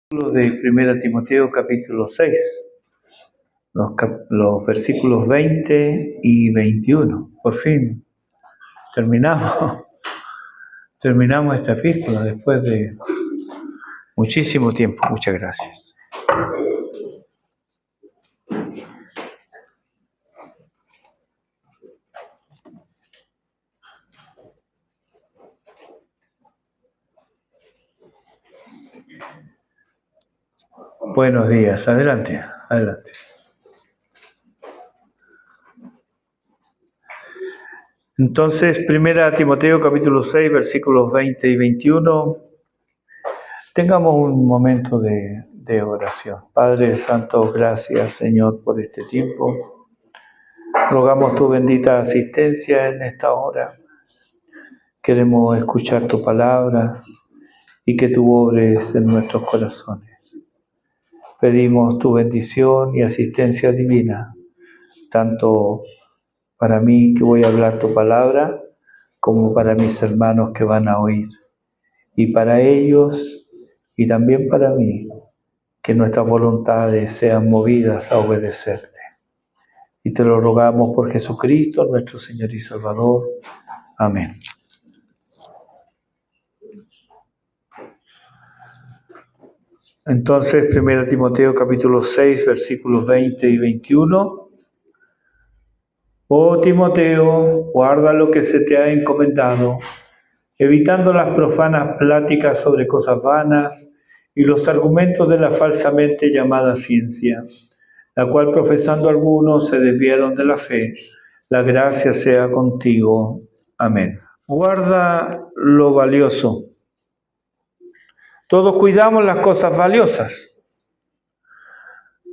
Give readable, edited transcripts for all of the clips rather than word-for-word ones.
De 1 Timoteo capítulo 6, los versículos 20 y 21. Por fin terminamos esta epístola después de muchísimo tiempo. Muchas gracias. Buenos días, adelante. Entonces, 1 Timoteo capítulo 6, versículos 20 y 21, tengamos un momento de oración. Padre Santo, gracias Señor por este tiempo. Rogamos tu bendita asistencia en esta hora. Queremos escuchar tu palabra y que tú obres en nuestros corazones. Pedimos tu bendición y asistencia divina, tanto para mí que voy a hablar tu palabra, como para mis hermanos que van a oír. Y para ellos, y también para mí, que nuestras voluntades sean movidas a obedecerte. Y te lo rogamos por Jesucristo, nuestro Señor y Salvador. Amén. Entonces, 1 Timoteo capítulo 6, versículos 20 y 21. Oh Timoteo, guarda lo que se te ha encomendado, evitando las profanas pláticas sobre cosas vanas y los argumentos de la falsamente llamada ciencia, la cual profesando algunos se desviaron de la fe. La gracia sea contigo. Amén. Guarda lo valioso. Todos cuidamos las cosas valiosas.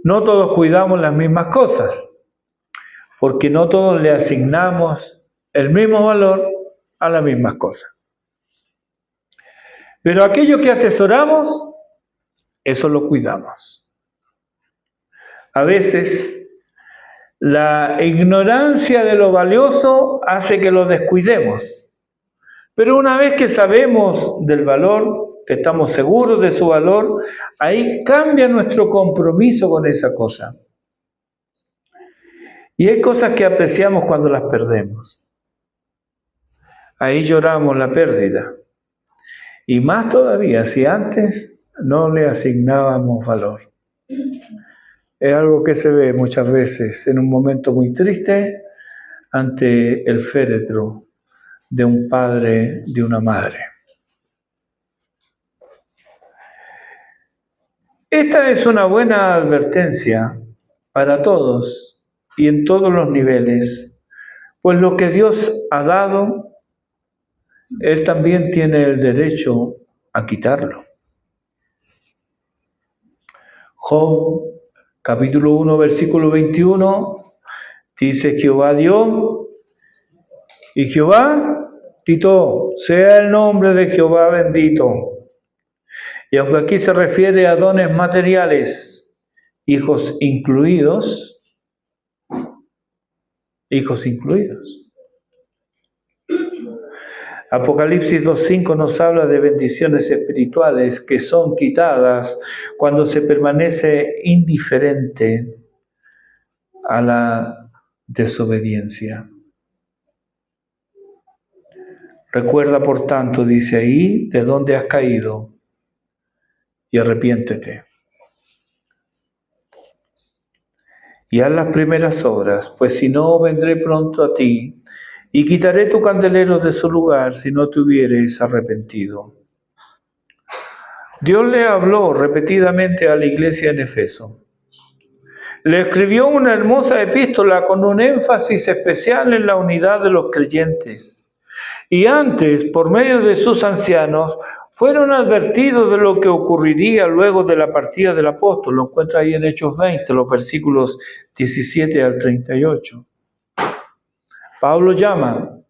No todos cuidamos las mismas cosas, porque no todos le asignamos el mismo valor a las mismas cosas. Pero aquello que atesoramos, eso lo cuidamos. A veces, la ignorancia de lo valioso hace que lo descuidemos. Pero una vez que sabemos del valor, que estamos seguros de su valor, ahí cambia nuestro compromiso con esa cosa. Y hay cosas que apreciamos cuando las perdemos. Ahí lloramos la pérdida. Y más todavía si antes no le asignábamos valor. Es algo que se ve muchas veces en un momento muy triste ante el féretro de un padre, de una madre. Esta es una buena advertencia para todos y en todos los niveles, pues lo que Dios ha dado, Él también tiene el derecho a quitarlo. Job, capítulo 1, versículo 21, dice: Jehová dio y Jehová quitó, sea el nombre de Jehová bendito. Y aunque aquí se refiere a dones materiales, hijos incluidos. Apocalipsis 2:5 nos habla de bendiciones espirituales que son quitadas cuando se permanece indiferente a la desobediencia. Recuerda, por tanto, dice ahí, de dónde has caído y arrepiéntete. Y haz las primeras obras, pues si no, vendré pronto a ti y quitaré tu candelero de su lugar si no te hubieres arrepentido. Dios le habló repetidamente a la iglesia en Efeso. Le escribió una hermosa epístola con un énfasis especial en la unidad de los creyentes. Y antes, por medio de sus ancianos, fueron advertidos de lo que ocurriría luego de la partida del apóstol. Lo encuentra ahí en Hechos 20, los versículos 17 al 38. Pablo llama,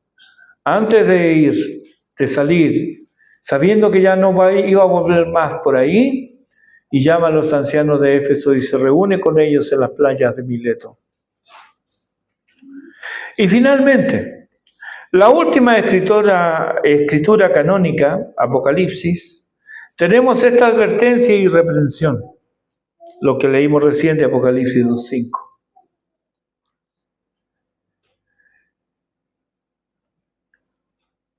antes de salir, sabiendo que ya no iba a volver más por ahí, y llama a los ancianos de Éfeso y se reúne con ellos en las playas de Mileto. Y finalmente, la última escritura canónica, Apocalipsis, tenemos esta advertencia y reprensión, lo que leímos recién de Apocalipsis 2:5.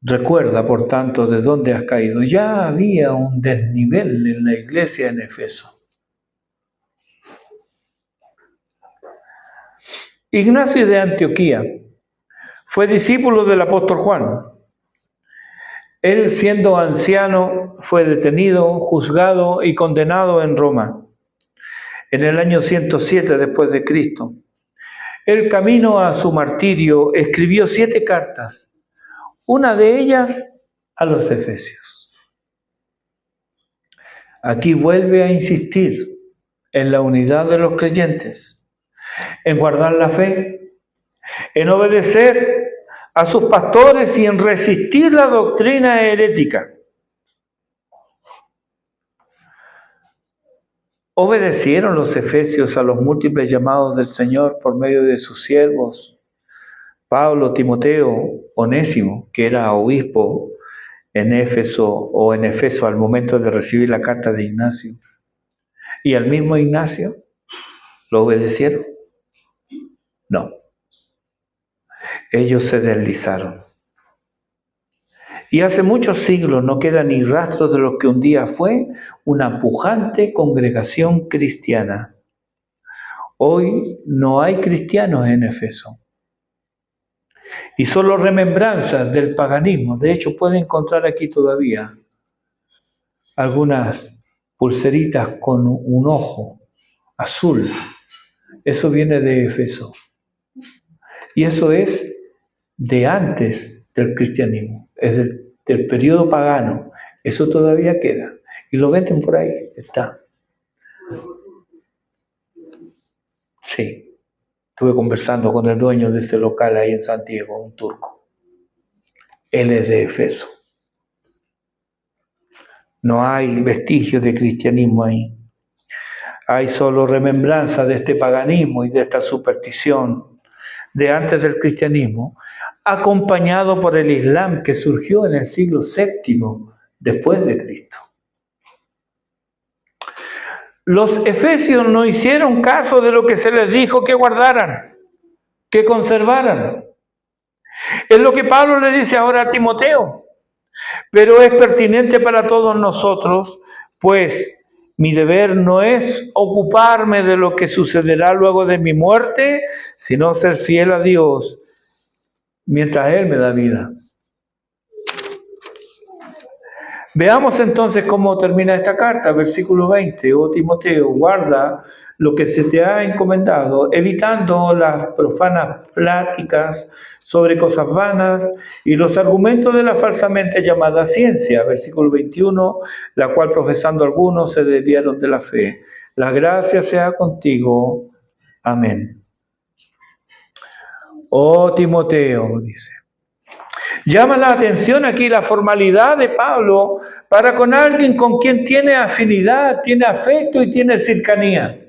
Recuerda, por tanto, de dónde has caído. Ya había un desnivel en la iglesia en Efeso. Ignacio de Antioquía fue discípulo del apóstol Juan. Él, siendo anciano, fue detenido, juzgado y condenado en Roma en el año 107 después de Cristo. El camino a su martirio escribió 7 cartas, una de ellas a los Efesios. Aquí vuelve a insistir en la unidad de los creyentes, en guardar la fe, en obedecer a sus pastores y en resistir la doctrina herética. ¿Obedecieron los efesios a los múltiples llamados del Señor por medio de sus siervos, Pablo, Timoteo, Onésimo, que era obispo en Éfeso al momento de recibir la carta de Ignacio? ¿Y al mismo Ignacio lo obedecieron? No. Ellos se deslizaron. Y hace muchos siglos no queda ni rastro de lo que un día fue una pujante congregación cristiana. Hoy no hay cristianos en Efeso. Y solo remembranzas del paganismo. De hecho, puede encontrar aquí todavía algunas pulseritas con un ojo azul. Eso viene de Efeso. Y eso es de antes del cristianismo, es del periodo pagano. Eso todavía queda. Y lo venden por ahí, está. Sí, estuve conversando con el dueño de ese local ahí en Santiago, un turco. Él es de Efeso. No hay vestigios de cristianismo ahí. Hay solo remembranza de este paganismo y de esta superstición de antes del cristianismo, acompañado por el Islam que surgió en el siglo VII después de Cristo. Los efesios no hicieron caso de lo que se les dijo que guardaran, que conservaran. Es lo que Pablo le dice ahora a Timoteo, pero es pertinente para todos nosotros, pues mi deber no es ocuparme de lo que sucederá luego de mi muerte, sino ser fiel a Dios mientras Él me da vida. Veamos entonces cómo termina esta carta, versículo 20. Oh Timoteo, guarda lo que se te ha encomendado, evitando las profanas pláticas sobre cosas vanas y los argumentos de la falsamente llamada ciencia. Versículo 21, la cual profesando algunos se desviaron de la fe. La gracia sea contigo. Amén. Oh Timoteo, dice. Llama la atención aquí la formalidad de Pablo para con alguien con quien tiene afinidad, tiene afecto y tiene cercanía.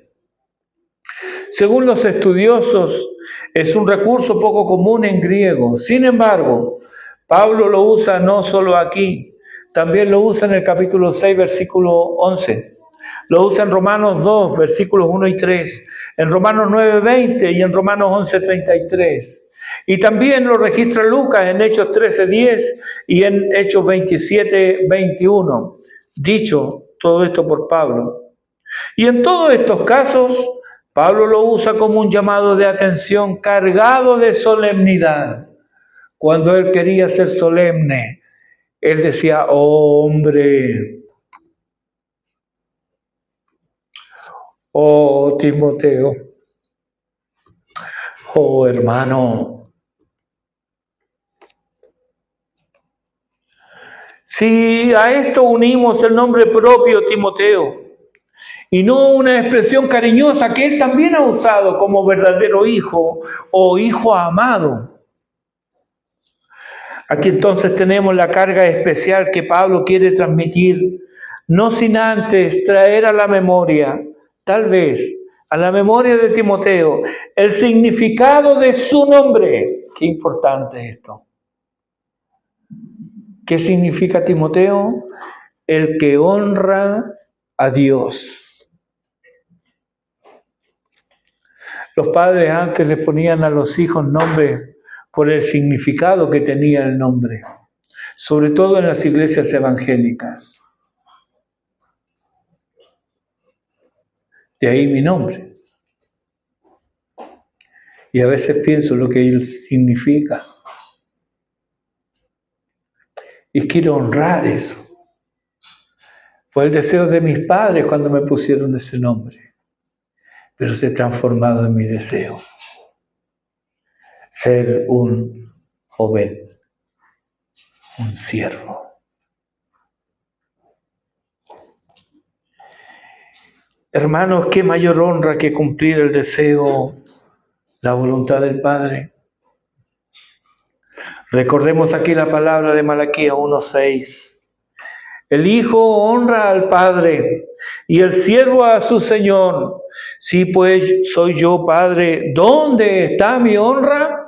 Según los estudiosos, es un recurso poco común en griego. Sin embargo, Pablo lo usa no solo aquí, también lo usa en el capítulo 6, versículo 11. Lo usa en Romanos 2, versículos 1 y 3, en Romanos 9, 20 y en Romanos 11, 33. Y también lo registra Lucas en Hechos 13:10 y en Hechos 27:21. Dicho todo esto por Pablo. Y en todos estos casos, Pablo lo usa como un llamado de atención cargado de solemnidad. Cuando él quería ser solemne, él decía, oh, hombre, oh Timoteo, oh hermano. Si a esto unimos el nombre propio Timoteo y no una expresión cariñosa que él también ha usado como verdadero hijo o hijo amado. Aquí entonces tenemos la carga especial que Pablo quiere transmitir, no sin antes traer a la memoria, tal vez a la memoria de Timoteo, el significado de su nombre. Qué importante es esto. ¿Qué significa Timoteo? el que honra a Dios. Los padres antes le ponían a los hijos nombre por el significado que tenía el nombre, sobre todo en las iglesias evangélicas. De ahí mi nombre. Y a veces pienso lo que él significa. Y quiero honrar eso. Fue el deseo de mis padres cuando me pusieron ese nombre. Pero se ha transformado en mi deseo. Ser un joven, un siervo. Hermanos, qué mayor honra que cumplir el deseo, la voluntad del Padre. Recordemos aquí la palabra de Malaquías 1:6. El Hijo honra al Padre y el siervo a su Señor. Si pues soy yo Padre, ¿dónde está mi honra?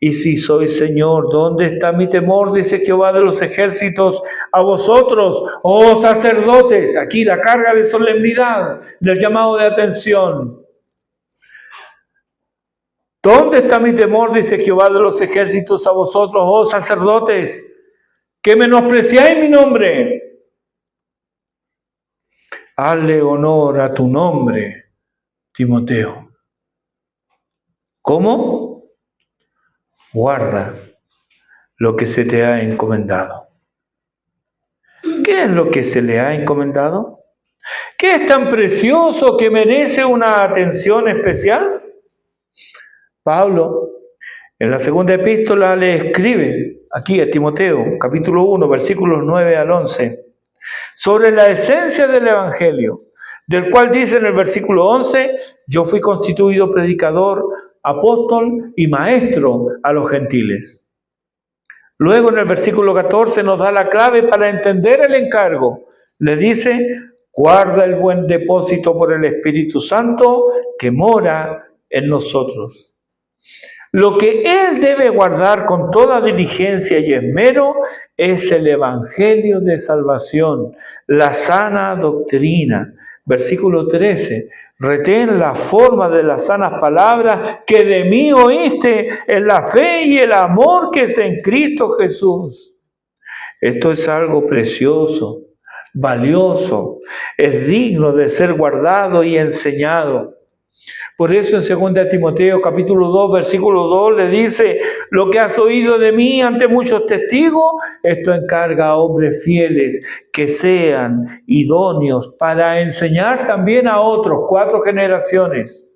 Y si soy Señor, ¿dónde está mi temor? Dice Jehová de los ejércitos, a vosotros, oh sacerdotes. Aquí la carga de solemnidad, del llamado de atención. ¿Dónde está mi temor? Dice Jehová de los ejércitos, a vosotros, oh sacerdotes, que menospreciáis mi nombre. Hazle honor a tu nombre, Timoteo. ¿Cómo? Guarda lo que se te ha encomendado. ¿Qué es lo que se le ha encomendado? ¿Qué es tan precioso que merece una atención especial? Pablo, en la segunda epístola, le escribe aquí a Timoteo, capítulo 1, versículos 9 al 11, sobre la esencia del Evangelio, del cual dice en el versículo 11, yo fui constituido predicador, apóstol y maestro a los gentiles. Luego en el versículo 14 nos da la clave para entender el encargo. Le dice, guarda el buen depósito por el Espíritu Santo que mora en nosotros. Lo que él debe guardar con toda diligencia y esmero es el Evangelio de salvación, la sana doctrina. Versículo 13, retén la forma de las sanas palabras que de mí oíste en la fe y el amor que es en Cristo Jesús. Esto es algo precioso, valioso, es digno de ser guardado y enseñado. Por eso en 2 Timoteo capítulo 2, versículo 2 le dice, lo que has oído de mí ante muchos testigos, esto encarga a hombres fieles que sean idóneos para enseñar también a otros, 4 generaciones.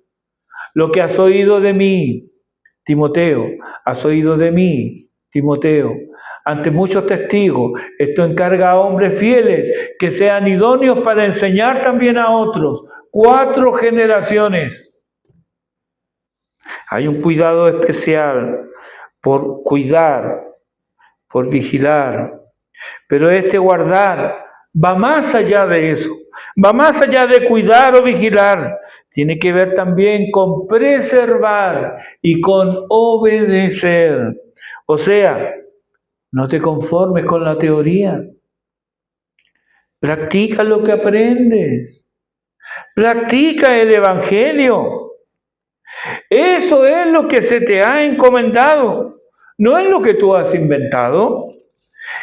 Lo que has oído de mí, Timoteo, has oído de mí, Timoteo, ante muchos testigos, esto encarga a hombres fieles que sean idóneos para enseñar también a otros, 4 generaciones. Hay un cuidado especial por cuidar, por vigilar. Pero este guardar va más allá de eso. Va más allá de cuidar o vigilar. Tiene que ver también con preservar y con obedecer. O sea, no te conformes con la teoría. Practica lo que aprendes. Practica el Evangelio. Eso es lo que se te ha encomendado. No es lo que tú has inventado.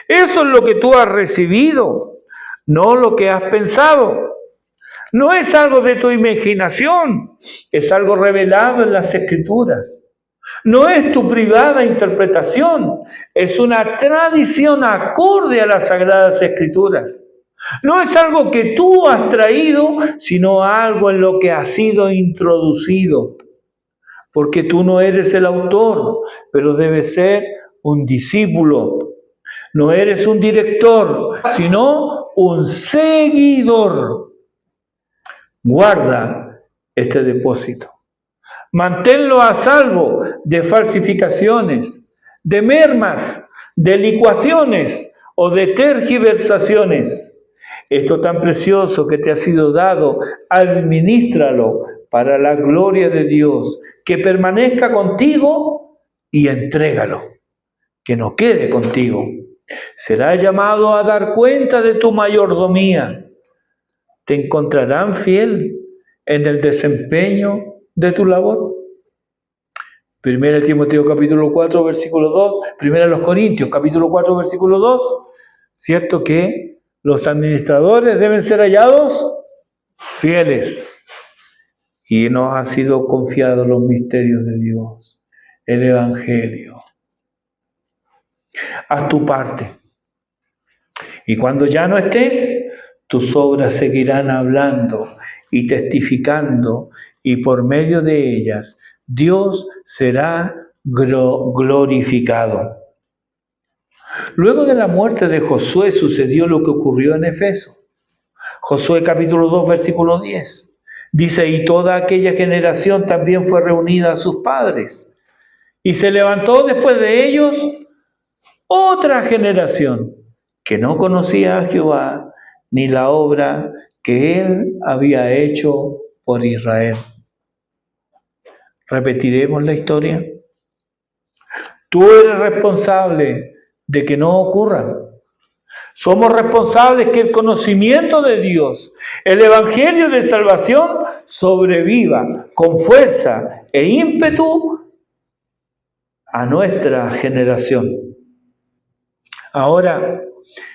Eso es lo que tú has recibido, no lo que has pensado. No es algo de tu imaginación, es algo revelado en las Escrituras. No es tu privada interpretación, es una tradición acorde a las Sagradas Escrituras. No es algo que tú has traído, sino algo en lo que has sido introducido. Porque tú no eres el autor, pero debes ser un discípulo. No eres un director, sino un seguidor. Guarda este depósito. Manténlo a salvo de falsificaciones, de mermas, de licuaciones o de tergiversaciones. Esto tan precioso que te ha sido dado, administralo para la gloria de Dios, que permanezca contigo y entrégalo, que no quede contigo. Serás llamado a dar cuenta de tu mayordomía. Te encontrarán fiel en el desempeño de tu labor. 1 Timoteo capítulo 4, versículo 2, 1 Corintios capítulo 4, versículo 2, cierto que los administradores deben ser hallados fieles y nos han sido confiados los misterios de Dios, el Evangelio. Haz tu parte y cuando ya no estés, tus obras seguirán hablando y testificando y por medio de ellas Dios será glorificado. Luego de la muerte de Josué sucedió lo que ocurrió en Efeso. Josué capítulo 2 versículo 10. Dice, y toda aquella generación también fue reunida a sus padres. Y se levantó después de ellos otra generación que no conocía a Jehová ni la obra que él había hecho por Israel. Repetiremos la historia. Tú eres responsable de que no ocurra. Somos responsables que el conocimiento de Dios, el Evangelio de salvación, sobreviva con fuerza e ímpetu a nuestra generación. Ahora,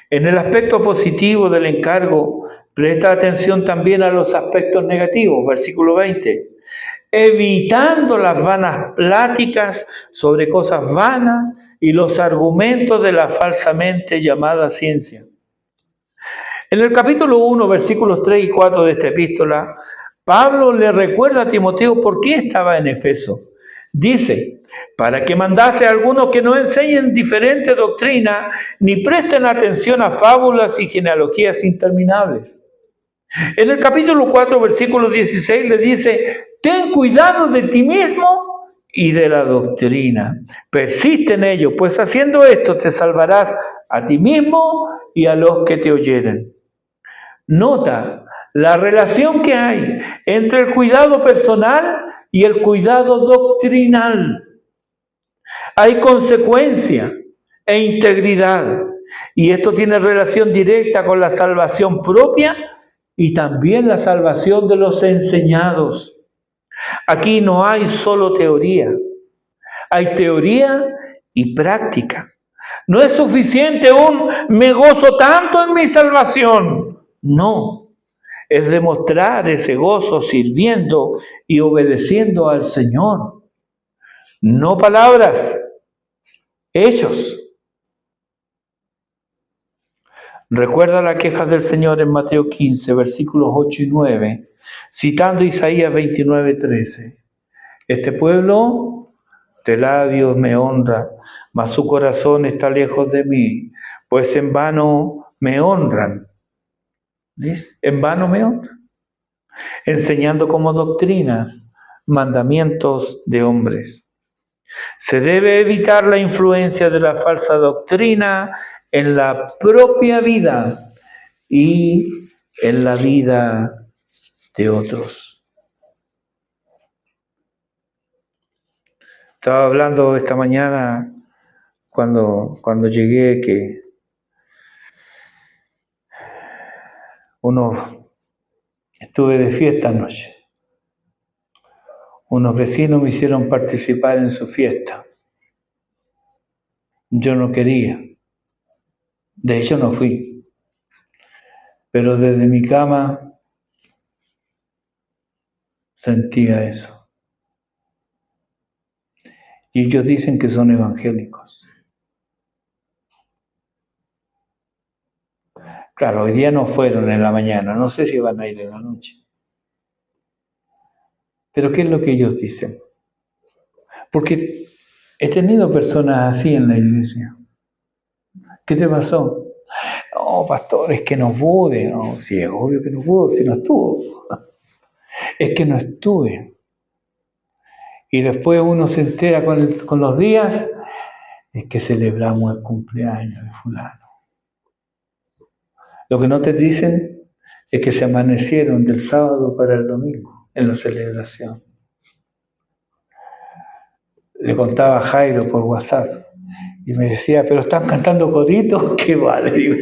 en el aspecto positivo del encargo, presta atención también a los aspectos negativos. Versículo 20. Evitando las vanas pláticas sobre cosas vanas y los argumentos de la falsamente llamada ciencia. En el capítulo 1, versículos 3 y 4 de esta epístola, Pablo le recuerda a Timoteo por qué estaba en Efeso. Dice, para que mandase a algunos que no enseñen diferente doctrina, ni presten atención a fábulas y genealogías interminables. En el capítulo 4, versículo 16 le dice, ten cuidado de ti mismo y de la doctrina. Persiste en ello, pues haciendo esto te salvarás a ti mismo y a los que te oyeren. Nota la relación que hay entre el cuidado personal y el cuidado doctrinal. Hay consecuencia e integridad, y esto tiene relación directa con la salvación propia y también la salvación de los enseñados. Aquí no hay solo teoría, hay teoría y práctica. No es suficiente un me gozo tanto en mi salvación. No, es demostrar ese gozo sirviendo y obedeciendo al Señor. No palabras, hechos. Recuerda la queja del Señor en Mateo 15, versículos 8 y 9, citando Isaías 29, 13. Este pueblo de labios me honra, mas su corazón está lejos de mí, pues en vano me honran. ¿Dice? En vano me honran, enseñando como doctrinas mandamientos de hombres. Se debe evitar la influencia de la falsa doctrina en la propia vida y en la vida de otros. Estaba hablando esta mañana cuando llegué que estuve de fiesta anoche. Unos vecinos me hicieron participar en su fiesta. Yo no quería. De hecho, no fui. Pero desde mi cama sentía eso. Y ellos dicen que son evangélicos. Claro, hoy día no fueron en la mañana. No sé si van a ir en la noche. Pero ¿qué es lo que ellos dicen? Porque he tenido personas así en la iglesia. ¿Qué te pasó? No, pastor, es que no pude. No, sí, es obvio que no pudo, si no estuvo. Es que no estuve. Y después uno se entera con los días, es que celebramos el cumpleaños de fulano. Lo que no te dicen es que se amanecieron del sábado para el domingo en la celebración. Le contaba a Jairo por WhatsApp Y me decía, pero están cantando coritos, qué vale. Digo.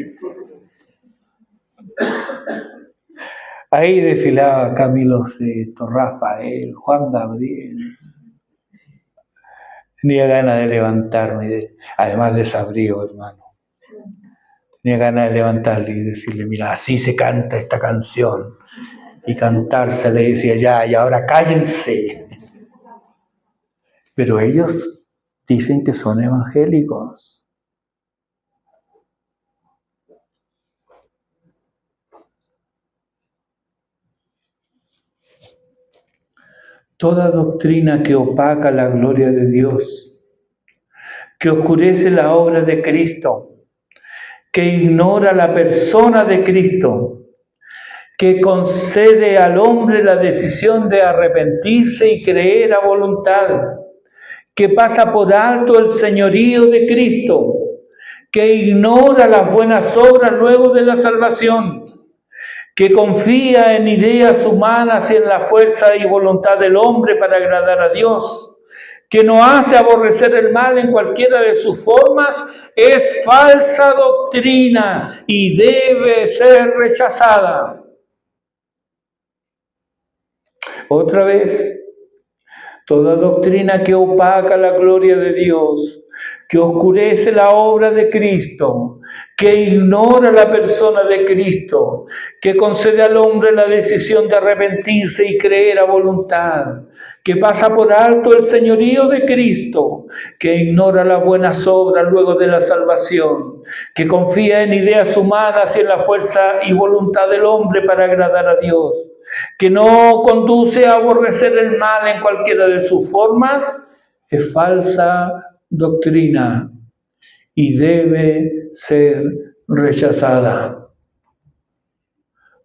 Ahí desfilaba Camilo Sesto, Rafael, Juan Gabriel. Tenía ganas de levantarme, además desabrigo, hermano. Tenía ganas de levantarle y decirle, mira, así se canta esta canción. Y cantársela y decía, ya, y ahora cállense. Pero ellos dicen que son evangélicos. Toda doctrina que opaca la gloria de Dios, que oscurece la obra de Cristo, que ignora la persona de Cristo, que concede al hombre la decisión de arrepentirse y creer a voluntad, que pasa por alto el señorío de Cristo, que ignora las buenas obras luego de la salvación, que confía en ideas humanas y en la fuerza y voluntad del hombre para agradar a Dios, que no hace aborrecer el mal en cualquiera de sus formas, es falsa doctrina y debe ser rechazada. Otra vez, toda doctrina que opaca la gloria de Dios, que oscurece la obra de Cristo, que ignora la persona de Cristo, que concede al hombre la decisión de arrepentirse y creer a voluntad, que pasa por alto el señorío de Cristo, que ignora las buenas obras luego de la salvación, que confía en ideas humanas y en la fuerza y voluntad del hombre para agradar a Dios, que no conduce a aborrecer el mal en cualquiera de sus formas, es falsa doctrina y debe ser rechazada.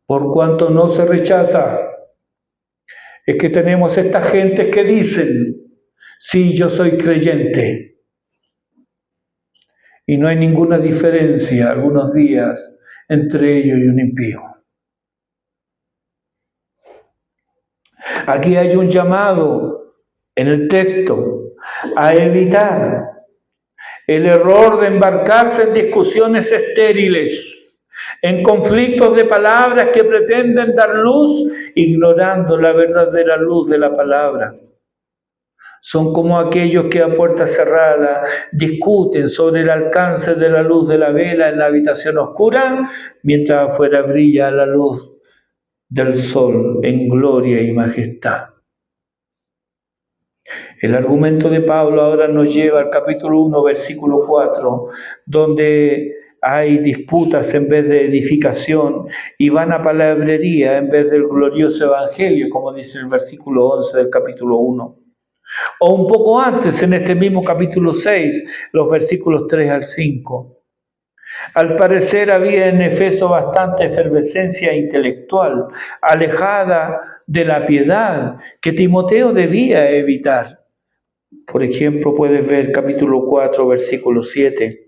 Por cuanto no se rechaza, es que tenemos estas gentes que dicen, sí, yo soy creyente. Y no hay ninguna diferencia algunos días entre ellos y un impío. Aquí hay un llamado en el texto a evitar el error de embarcarse en discusiones estériles, en conflictos de palabras que pretenden dar luz, ignorando la verdadera luz de la palabra. Son como aquellos que a puerta cerrada discuten sobre el alcance de la luz de la vela en la habitación oscura, mientras afuera brilla la luz del sol en gloria y majestad. El argumento de Pablo ahora nos lleva al capítulo 1, versículo 4, donde hay disputas en vez de edificación y vana palabrería en vez del glorioso evangelio, como dice el versículo 11 del capítulo 1. O un poco antes, en este mismo capítulo 6, los versículos 3 al 5. Al parecer había en Efeso bastante efervescencia intelectual, alejada de la piedad, que Timoteo debía evitar. Por ejemplo, puedes ver capítulo 4, versículo 7.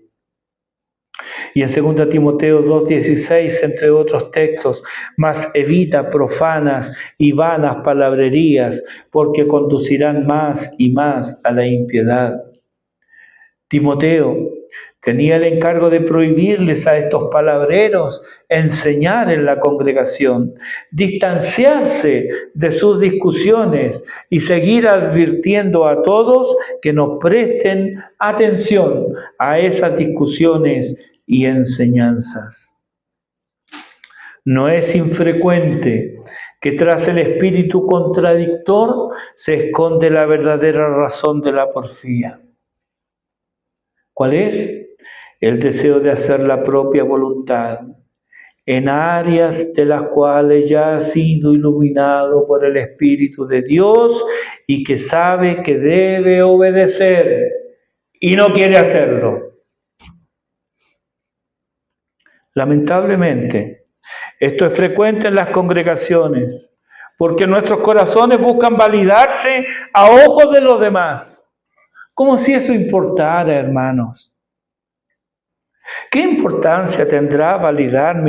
Y en 2 Timoteo 2:16, entre otros textos, mas evita profanas y vanas palabrerías, porque conducirán más y más a la impiedad. Timoteo tenía el encargo de prohibirles a estos palabreros enseñar en la congregación, distanciarse de sus discusiones y seguir advirtiendo a todos que nos presten atención a esas discusiones y enseñanzas. No es infrecuente que tras el espíritu contradictor se esconde la verdadera razón de la porfía. ¿Cuál es? El deseo de hacer la propia voluntad en áreas de las cuales ya ha sido iluminado por el Espíritu de Dios y que sabe que debe obedecer y no quiere hacerlo. Lamentablemente, esto es frecuente en las congregaciones, porque nuestros corazones buscan validarse a ojos de los demás, como si eso importara, hermanos. ¿Qué importancia tendrá validar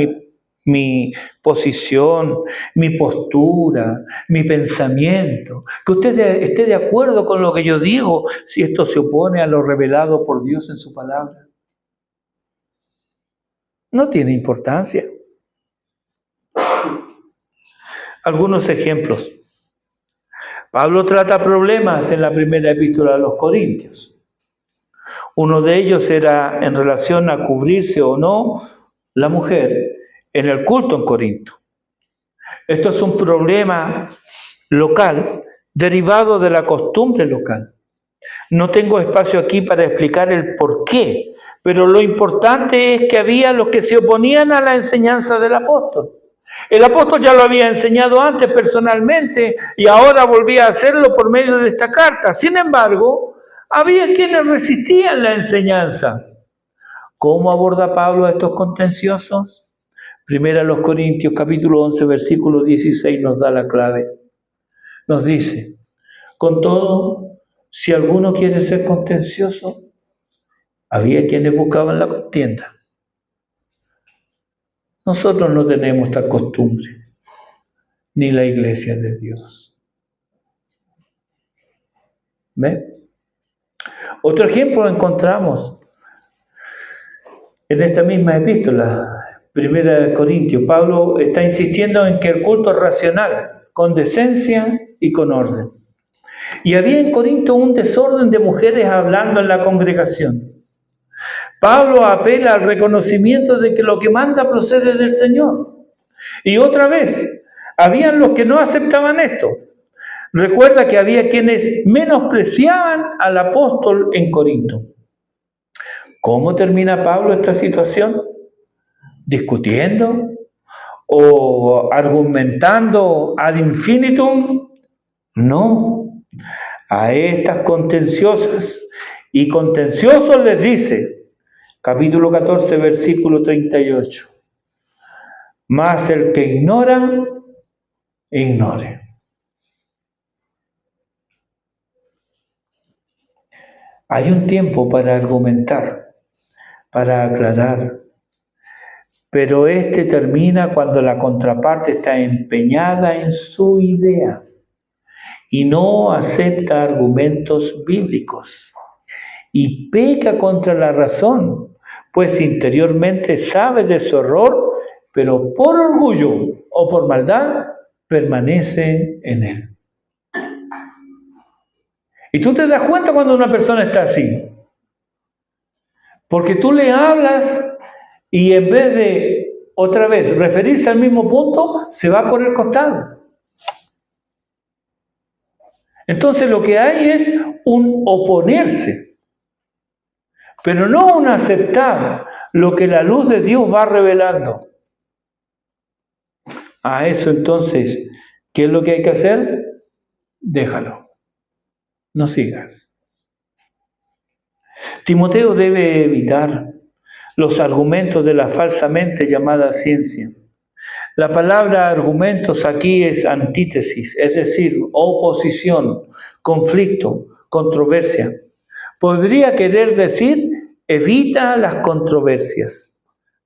mi posición, mi postura, mi pensamiento, que usted esté de acuerdo con lo que yo digo, si esto se opone a lo revelado por Dios en su palabra. No tiene importancia. Algunos ejemplos. Pablo trata problemas en la primera epístola a los Corintios. Uno de ellos era en relación a cubrirse o no la mujer en el culto en Corinto. Esto es un problema local derivado de la costumbre local. No tengo espacio aquí para explicar el por qué, pero lo importante es que había los que se oponían a la enseñanza del apóstol. El apóstol ya lo había enseñado antes personalmente y ahora volvía a hacerlo por medio de esta carta. Sin embargo, había quienes resistían la enseñanza. ¿Cómo aborda Pablo a estos contenciosos? Primera a los Corintios, capítulo 11, versículo 16 nos da la clave. Nos dice, con todo, si alguno quiere ser contencioso, había quienes buscaban la contienda. Nosotros no tenemos tal costumbre, ni la iglesia de Dios. ¿Ve? Otro ejemplo encontramos en esta misma epístola, Primera de Corintios. Pablo está insistiendo en que el culto es racional, con decencia y con orden. Y había en Corinto un desorden de mujeres hablando en la congregación. Pablo apela al reconocimiento de que lo que manda procede del Señor. Y otra vez, habían los que no aceptaban esto. Recuerda que había quienes menospreciaban al apóstol en Corinto. ¿Cómo termina Pablo esta situación? ¿Discutiendo o argumentando ad infinitum? No. A estas contenciosas y contenciosos les dice, capítulo 14, versículo 38, mas el que ignora, ignore. Hay un tiempo para argumentar, para aclarar, pero este termina cuando la contraparte está empeñada en su idea y no acepta argumentos bíblicos y peca contra la razón, pues interiormente sabe de su error, pero por orgullo o por maldad permanece en él. Y tú te das cuenta cuando una persona está así, porque tú le hablas y en vez de otra vez referirse al mismo punto, se va por el costado. Entonces lo que hay es un oponerse, pero no un aceptar lo que la luz de Dios va revelando. A eso entonces, ¿qué es lo que hay que hacer? Déjalo, no sigas. Timoteo debe evitar los argumentos de la falsamente llamada ciencia. La palabra argumentos aquí es antítesis, es decir, oposición, conflicto, controversia. Podría querer decir, evita las controversias.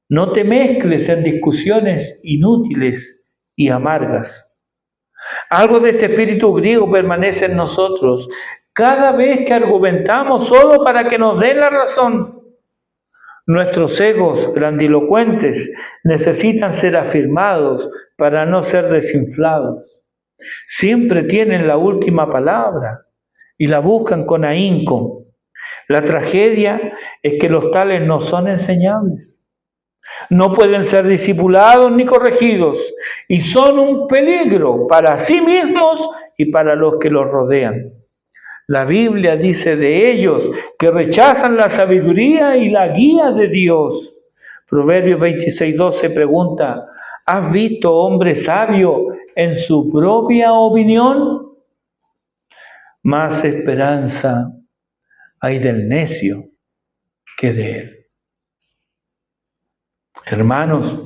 No te mezcles en discusiones inútiles y amargas. Algo de este espíritu griego permanece en nosotros cada vez que argumentamos solo para que nos den la razón. Nuestros egos grandilocuentes necesitan ser afirmados para no ser desinflados. Siempre tienen la última palabra y la buscan con ahínco. La tragedia es que los tales no son enseñables. No pueden ser discipulados ni corregidos y son un peligro para sí mismos y para los que los rodean. La Biblia dice de ellos que rechazan la sabiduría y la guía de Dios. Proverbios 26:12 pregunta, ¿has visto hombre sabio en su propia opinión? Más esperanza hay del necio que de él. Hermanos,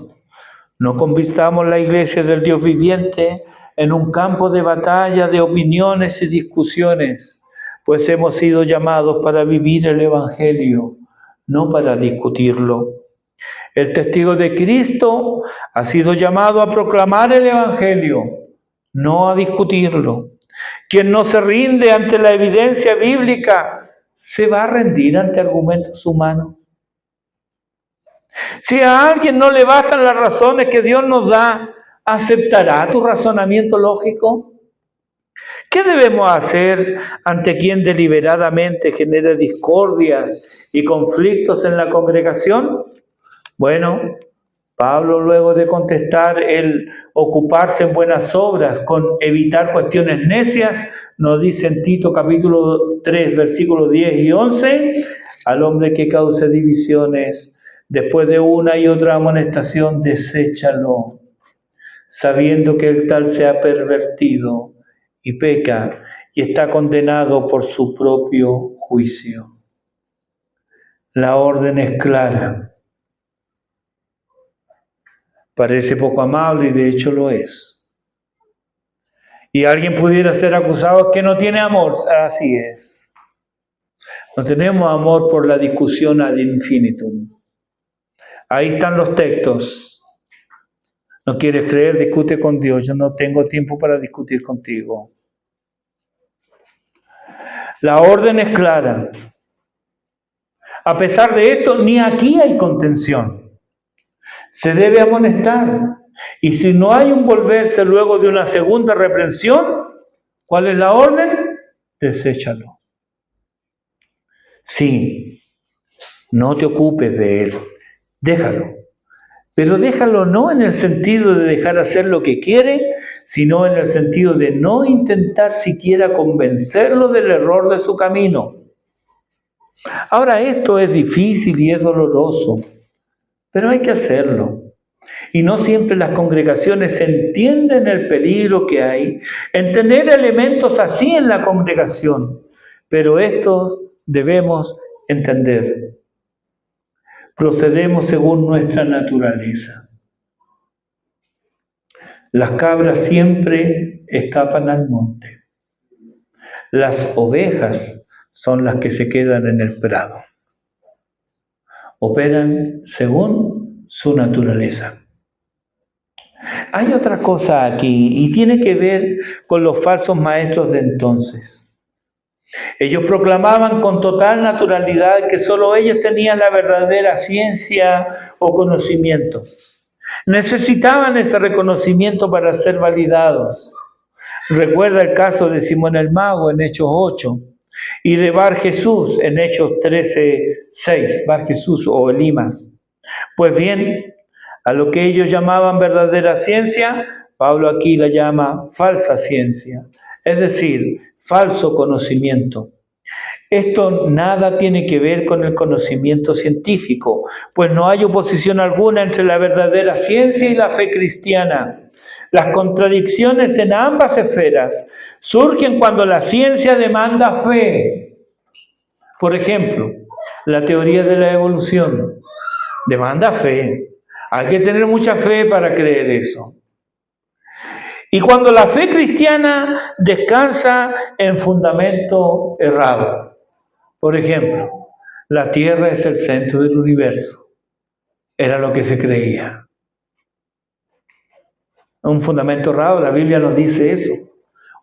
no convirtamos la iglesia del Dios viviente en un campo de batalla de opiniones y discusiones, pues hemos sido llamados para vivir el Evangelio, no para discutirlo. El testigo de Cristo ha sido llamado a proclamar el Evangelio, no a discutirlo. Quien no se rinde ante la evidencia bíblica, se va a rendir ante argumentos humanos. Si a alguien no le bastan las razones que Dios nos da, ¿aceptará tu razonamiento lógico? ¿Qué debemos hacer ante quien deliberadamente genera discordias y conflictos en la congregación? Bueno, Pablo, luego de contestar el ocuparse en buenas obras con evitar cuestiones necias, nos dice en Tito capítulo 3, versículos 10 y 11, al hombre que cause divisiones, después de una y otra amonestación, deséchalo, sabiendo que el tal se ha pervertido y peca y está condenado por su propio juicio. La orden es clara. Parece poco amable y de hecho lo es. Y alguien pudiera ser acusado que no tiene amor. Así es. No tenemos amor por la discusión ad infinitum. Ahí están los textos. No quieres creer, discute con Dios. Yo no tengo tiempo para discutir contigo. La orden es clara. A pesar de esto, ni aquí hay contención. Se debe amonestar. Y si no hay un volverse luego de una segunda reprensión, ¿cuál es la orden? Deséchalo. Sí, no te ocupes de él. Déjalo. Pero déjalo no en el sentido de dejar hacer lo que quiere, sino en el sentido de no intentar siquiera convencerlo del error de su camino. Ahora, esto es difícil y es doloroso, pero hay que hacerlo. Y no siempre las congregaciones entienden el peligro que hay en tener elementos así en la congregación, pero estos debemos entender. Procedemos según nuestra naturaleza. Las cabras siempre escapan al monte. Las ovejas son las que se quedan en el prado. Operan según su naturaleza. Hay otra cosa aquí y tiene que ver con los falsos maestros de entonces. Ellos proclamaban con total naturalidad que solo ellos tenían la verdadera ciencia o conocimiento. Necesitaban ese reconocimiento para ser validados. Recuerda el caso de Simón el Mago en Hechos 8 y de Bar Jesús en Hechos 13:6, Bar Jesús o Elimas. Pues bien, a lo que ellos llamaban verdadera ciencia, Pablo aquí la llama falsa ciencia, es decir, falso conocimiento. Esto nada tiene que ver con el conocimiento científico, pues no hay oposición alguna entre la verdadera ciencia y la fe cristiana. Las contradicciones en ambas esferas surgen cuando la ciencia demanda fe. Por ejemplo, la teoría de la evolución demanda fe. Hay que tener mucha fe para creer eso. Y cuando la fe cristiana descansa en fundamento errado. Por ejemplo, la Tierra es el centro del universo. Era lo que se creía. Un fundamento errado, la Biblia nos dice eso.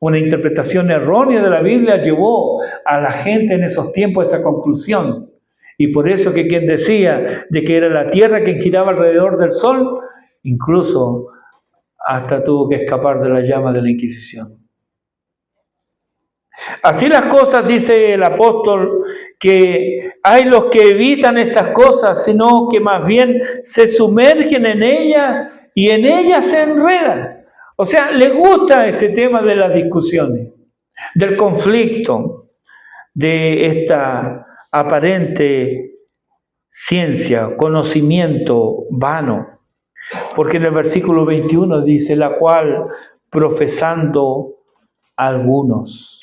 Una interpretación errónea de la Biblia llevó a la gente en esos tiempos a esa conclusión. Y por eso que quien decía de que era la Tierra quien giraba alrededor del Sol, incluso hasta tuvo que escapar de la llama de la Inquisición. Así las cosas, dice el apóstol, que hay los que evitan estas cosas, sino que más bien se sumergen en ellas y en ellas se enredan. O sea, les gusta este tema de las discusiones, del conflicto, de esta aparente ciencia, conocimiento vano. Porque en el versículo 21 dice, la cual profesando algunos.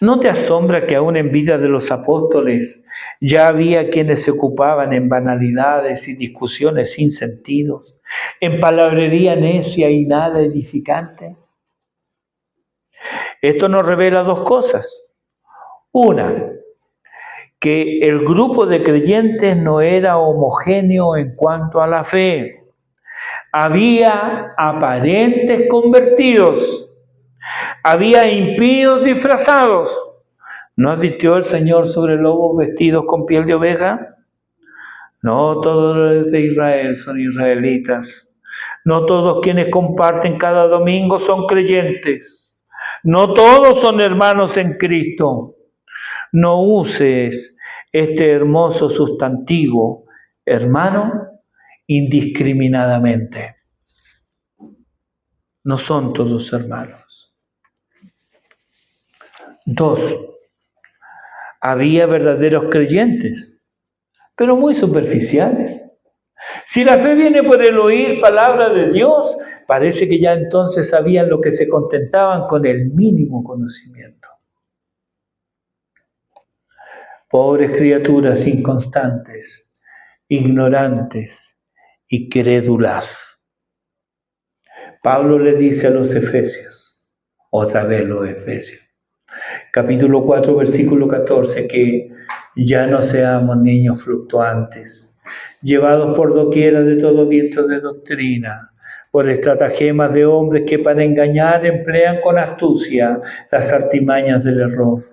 ¿No te asombra que aún en vida de los apóstoles ya había quienes se ocupaban en banalidades y discusiones sin sentidos, en palabrería necia y nada edificante? Esto nos revela dos cosas. Una, que el grupo de creyentes no era homogéneo en cuanto a la fe. Había aparentes convertidos, había impíos disfrazados. ¿No advirtió el Señor sobre lobos vestidos con piel de oveja? No todos los de Israel son israelitas. No todos quienes comparten cada domingo son creyentes. No todos son hermanos en Cristo. No uses este hermoso sustantivo, hermano, indiscriminadamente. No son todos hermanos. 2. Había verdaderos creyentes, pero muy superficiales. Si la fe viene por el oír palabra de Dios, parece que ya entonces sabían lo que se contentaban con el mínimo conocimiento. Pobres criaturas inconstantes, ignorantes y crédulas. Pablo le dice a los Efesios, otra vez los Efesios, capítulo 4, versículo 14, que ya no seamos niños fluctuantes, llevados por doquiera de todo viento de doctrina, por estratagemas de hombres que para engañar emplean con astucia las artimañas del error.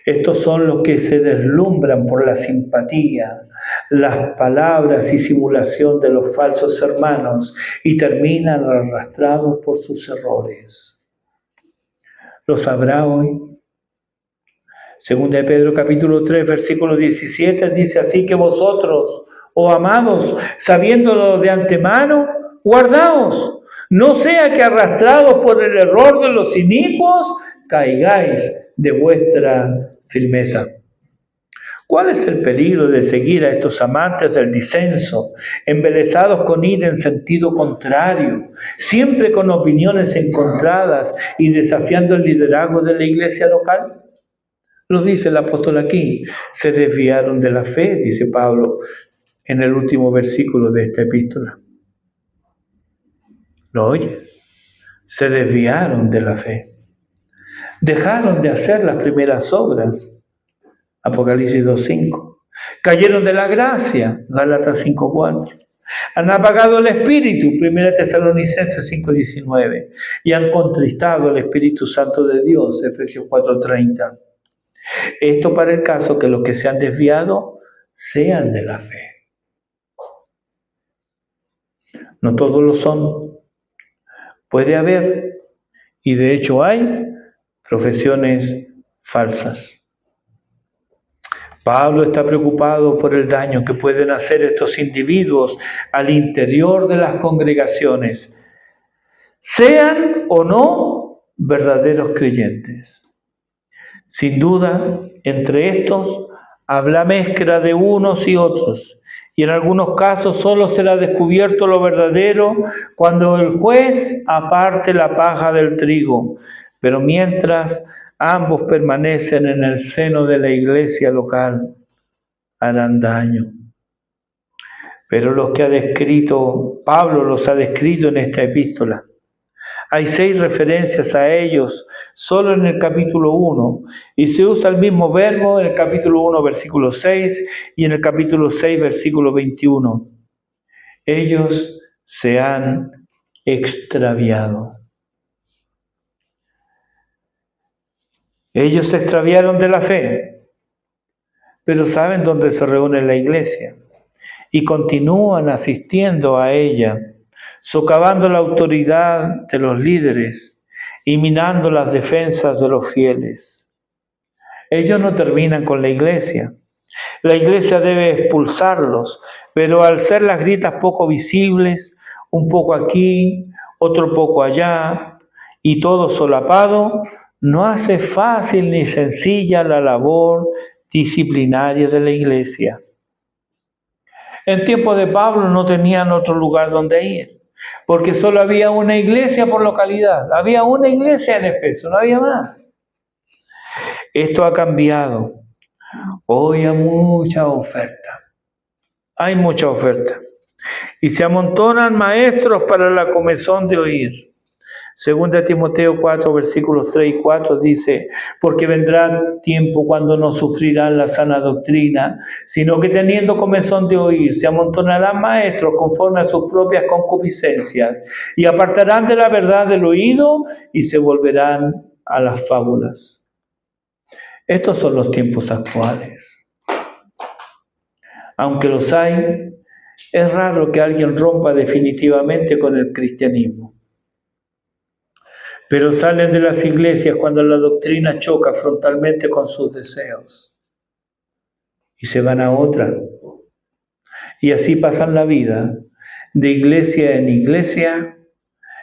Estos son los que se deslumbran por la simpatía, las palabras y simulación de los falsos hermanos y terminan arrastrados por sus errores. ¿Lo sabrá hoy? Segunda de Pedro capítulo 3, versículo 17 dice: así que vosotros, oh amados, sabiéndolo de antemano, guardaos, no sea que arrastrados por el error de los inicuos, caigáis de vuestra firmeza. ¿Cuál es el peligro de seguir a estos amantes del disenso, embelesados con ir en sentido contrario, siempre con opiniones encontradas y desafiando el liderazgo de la iglesia local? Lo dice el apóstol aquí, se desviaron de la fe, dice Pablo en el último versículo de esta epístola. ¿Lo oyes? Se desviaron de la fe. Dejaron de hacer las primeras obras, Apocalipsis 2:5. Cayeron de la gracia, Gálatas 5:4. Han apagado el Espíritu, 1 Tesalonicenses 5:19. Y han contristado el Espíritu Santo de Dios, Efesios 4:30. Esto para el caso que los que se han desviado sean de la fe. No todos lo son. Puede haber, y de hecho hay, profesiones falsas. Pablo está preocupado por el daño que pueden hacer estos individuos al interior de las congregaciones, sean o no verdaderos creyentes. Sin duda, entre estos habla mezcla de unos y otros, y en algunos casos solo será descubierto lo verdadero cuando el juez aparte la paja del trigo. Pero mientras ambos permanecen en el seno de la iglesia local, harán daño. Pero los que ha descrito, Pablo los ha descrito en esta epístola. Hay 6 referencias a ellos solo en el capítulo 1 y se usa el mismo verbo en el capítulo 1, versículo 6 y en el capítulo 6, versículo 21. Ellos se han extraviado. Ellos se extraviaron de la fe, pero saben dónde se reúne la iglesia y continúan asistiendo a ella, socavando la autoridad de los líderes y minando las defensas de los fieles. Ellos no terminan con la iglesia. La iglesia debe expulsarlos, pero al ser las grietas poco visibles, un poco aquí, otro poco allá, y todo solapado, no hace fácil ni sencilla la labor disciplinaria de la iglesia. En tiempo de Pablo no tenían otro lugar donde ir, porque solo había una iglesia por localidad. Había una iglesia en Efeso, no había más. Esto ha cambiado. Hoy hay mucha oferta. Hay mucha oferta. Y se amontonan maestros para la comezón de oír. Segunda Timoteo 4, versículos 3 y 4 dice, porque vendrá tiempo cuando no sufrirán la sana doctrina, sino que teniendo comezón de oír, se amontonarán maestros conforme a sus propias concupiscencias, y apartarán de la verdad del oído y se volverán a las fábulas. Estos son los tiempos actuales. Aunque los hay, es raro que alguien rompa definitivamente con el cristianismo. Pero salen de las iglesias cuando la doctrina choca frontalmente con sus deseos. Y se van a otra. Y así pasan la vida, de iglesia en iglesia,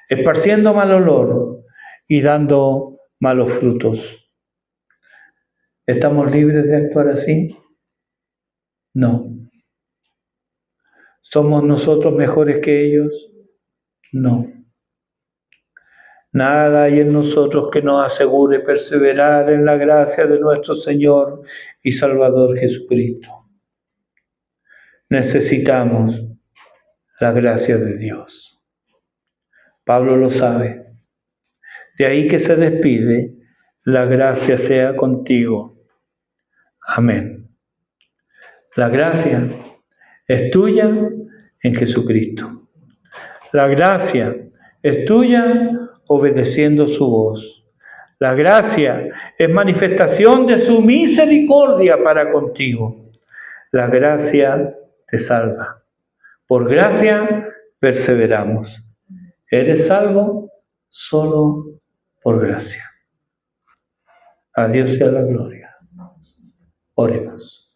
esparciendo mal olor y dando malos frutos. ¿Estamos libres de actuar así? No. ¿Somos nosotros mejores que ellos? No. Nada hay en nosotros que nos asegure perseverar en la gracia de nuestro Señor y Salvador Jesucristo. Necesitamos la gracia de Dios. Pablo lo sabe. De ahí que se despide, la gracia sea contigo. Amén. La gracia es tuya en Jesucristo. La gracia es tuya obedeciendo su voz. La gracia es manifestación de su misericordia para contigo. La gracia te salva. Por gracia perseveramos. Eres salvo solo por gracia. A Dios sea la gloria. Oremos.